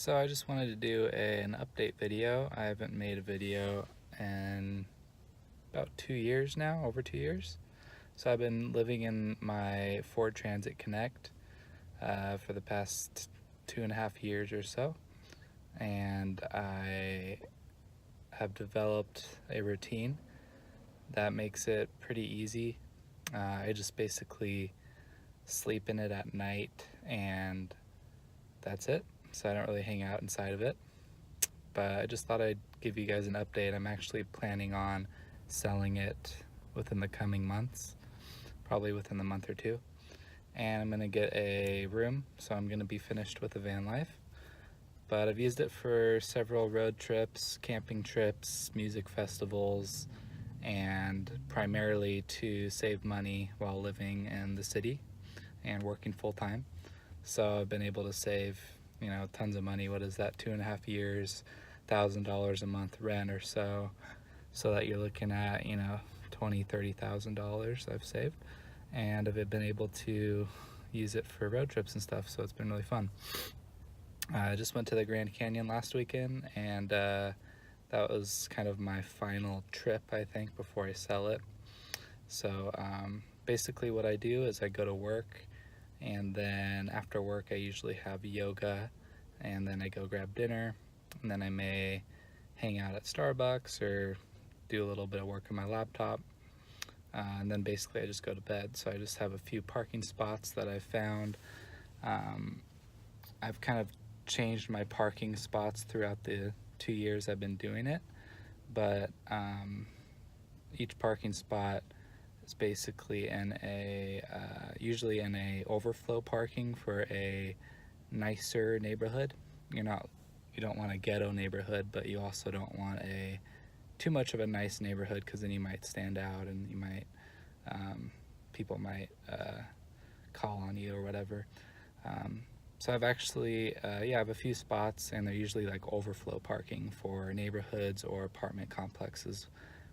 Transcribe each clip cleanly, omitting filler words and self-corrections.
So I just wanted to do an update video. I haven't made a video in about 2 years now, over 2 years. So I've been living in my Ford Transit Connect for the past 2.5 years or so. And I have developed a routine that makes it pretty easy. I just basically sleep in it at night and that's it. So I don't really hang out inside of it. But I just thought I'd give you guys an update. I'm actually planning on selling it within the coming months, probably within the month or two. And I'm gonna get a room, so I'm gonna be finished with the van life. But I've used it for several road trips, camping trips, music festivals, and primarily to save money while living in the city and working full time. So I've been able to save, tons of money. What is that, 2.5 years, $1,000 a month rent or so. So that you're looking at, $20,000, $30,000 I've saved. And I've been able to use it for road trips and stuff, so it's been really fun. I just went to the Grand Canyon last weekend, and that was kind of my final trip, I think, before I sell it. So basically what I do is I go to work, and then after work I usually have yoga, and then I go grab dinner, and then I may hang out at Starbucks or do a little bit of work on my laptop, and then basically I just go to bed. So I just have a few parking spots that I've found. I've kind of changed my parking spots throughout the 2 years I've been doing it, but each parking spot is basically in a usually in a overflow parking for a nicer neighborhood. You don't want a ghetto neighborhood, but you also don't want a too much of a nice neighborhood, because then you might stand out and you might people might call on you or whatever. So I've actually I have a few spots, and they're usually like overflow parking for neighborhoods or apartment complexes,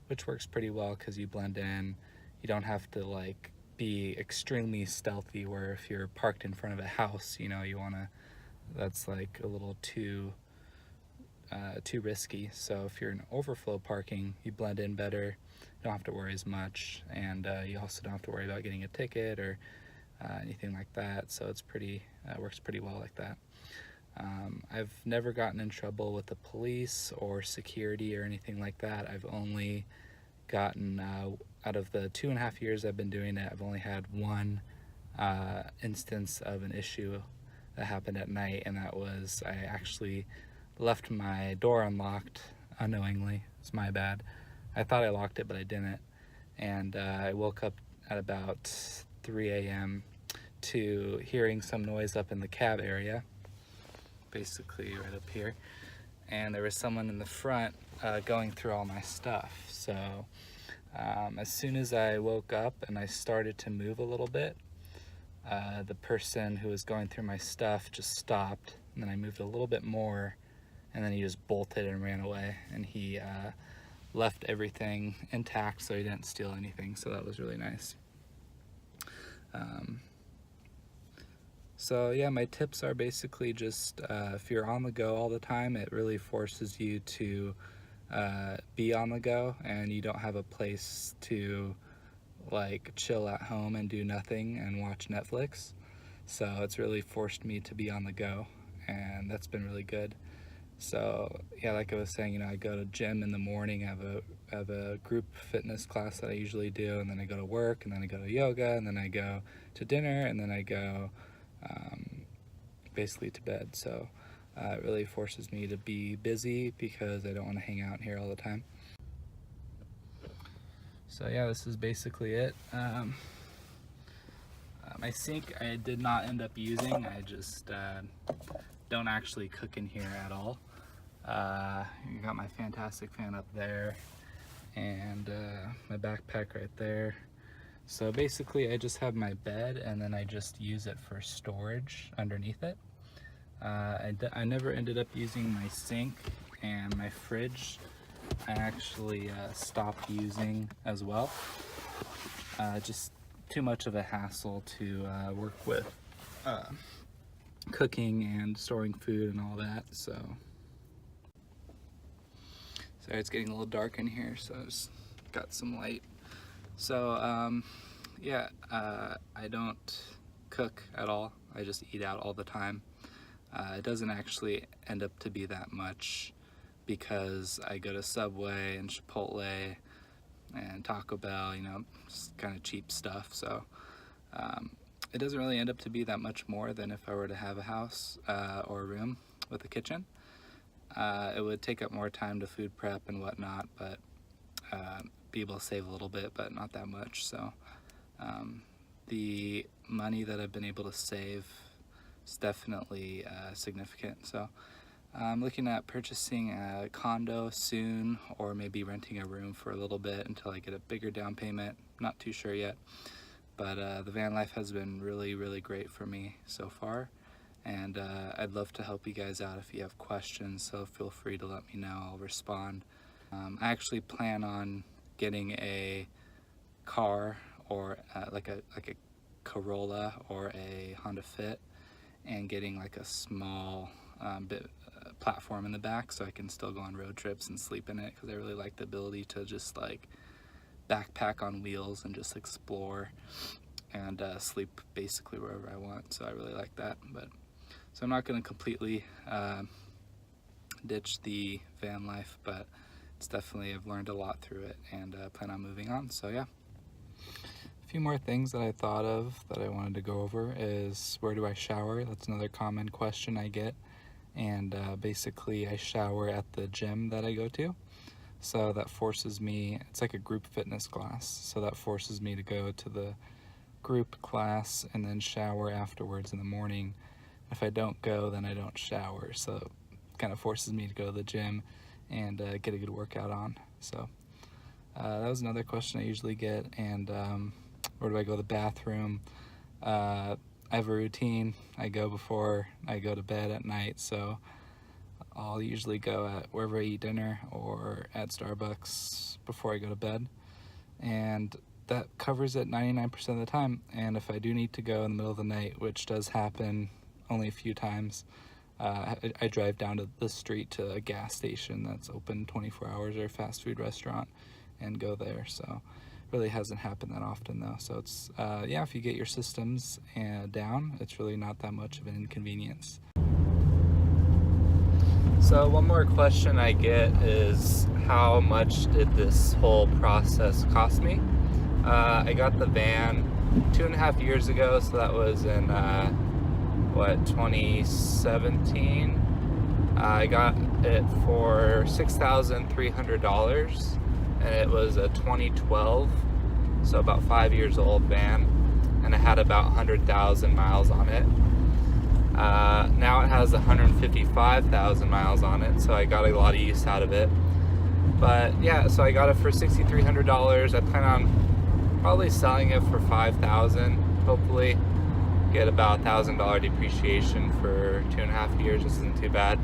which works pretty well because you blend in. You don't have to like be extremely stealthy, where if you're parked in front of a house, that's like a little too risky. So if you're in overflow parking, you blend in better, you don't have to worry as much, and you also don't have to worry about getting a ticket or anything like that. So it's works pretty well like that. I've never gotten in trouble with the police or security or anything like that. I've only gotten, out of the 2.5 years I've been doing it, I've only had one instance of an issue that happened at night, and that was I actually left my door unlocked unknowingly. It's my bad. I thought I locked it, but I didn't. And I woke up at about 3 a.m. to hearing some noise up in the cab area, basically right up here. And there was someone in the front going through all my stuff. So as soon as I woke up and I started to move a little bit, the person who was going through my stuff just stopped, and then I moved a little bit more, and then he just bolted and ran away. And he left everything intact, so he didn't steal anything, so that was really nice. So yeah, my tips are basically just if you're on the go all the time, it really forces you to be on the go, and you don't have a place to like chill at home and do nothing and watch Netflix. So it's really forced me to be on the go, and that's been really good. So yeah, like I was saying, I go to gym in the morning. I have a group fitness class that I usually do, and then I go to work, and then I go to yoga, and then I go to dinner, and then I go basically to bed. So it really forces me to be busy because I don't want to hang out here all the time. So yeah, this is basically it. My sink I did not end up using. I just don't actually cook in here at all. You got my fantastic fan up there, and my backpack right there. So basically I just have my bed, and then I just use it for storage underneath it. I never ended up using my sink, and my fridge I actually stopped using as well. Just too much of a hassle to work with cooking and storing food and all that. So sorry, it's getting a little dark in here, so I just got some light. So yeah, I don't cook at all. I just eat out all the time. It doesn't actually end up to be that much because I go to Subway and Chipotle and Taco Bell, you know, just kind of cheap stuff. So it doesn't really end up to be that much more than if I were to have a house or a room with a kitchen. It would take up more time to food prep and whatnot, but be able to save a little bit, but not that much. So the money that I've been able to save is definitely significant. So I'm looking at purchasing a condo soon, or maybe renting a room for a little bit until I get a bigger down payment. Not too sure yet, but the van life has been really, really great for me so far. And I'd love to help you guys out if you have questions, so feel free to let me know. I'll respond. I actually plan on getting a car, or like a Corolla or a Honda Fit, and getting like a small platform in the back so I can still go on road trips and sleep in it, because I really like the ability to just like backpack on wheels and just explore and sleep basically wherever I want. So I really like that. But so I'm not going to completely ditch the van life, but it's definitely, I've learned a lot through it, and plan on moving on. So yeah. A few more things that I thought of that I wanted to go over is, where do I shower? That's another common question I get. And basically I shower at the gym that I go to. So that forces me, it's like a group fitness class. So that forces me to go to the group class and then shower afterwards in the morning. If I don't go, then I don't shower. So it kind of forces me to go to the gym and get a good workout on. So that was another question I usually get. And where do I go to the bathroom? I have a routine. I go before I go to bed at night, so I'll usually go at wherever I eat dinner or at Starbucks before I go to bed, and that covers it 99% of the time. And if I do need to go in the middle of the night, which does happen only a few times, I drive down to the street to a gas station that's open 24 hours, or a fast food restaurant, and go there. So really hasn't happened that often though. So it's yeah, if you get your systems down, it's really not that much of an inconvenience. So one more question I get is, how much did this whole process cost me? I got the van 2.5 years ago, so that was in 2017. I got it for $6,300, and it was a 2012, so about 5 years old van, and it had about 100,000 miles on it. Now it has 155,000 miles on it, so I got a lot of use out of it. But yeah, so I got it for $6,300. I plan on probably selling it for $5,000, hopefully get about $1,000 depreciation for 2.5 years. This isn't too bad.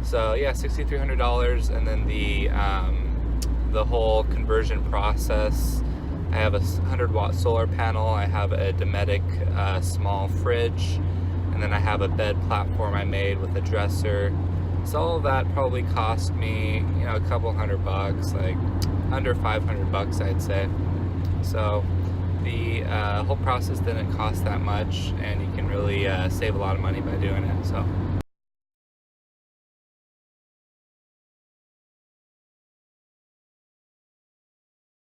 So yeah, $6,300, and then the whole conversion process. I have a 100-watt solar panel. I have a Dometic small fridge, and then I have a bed platform I made with a dresser. So all of that probably cost me, you know, a couple $100, like under $500, I'd say. So the whole process didn't cost that much, and you can really save a lot of money by doing it. So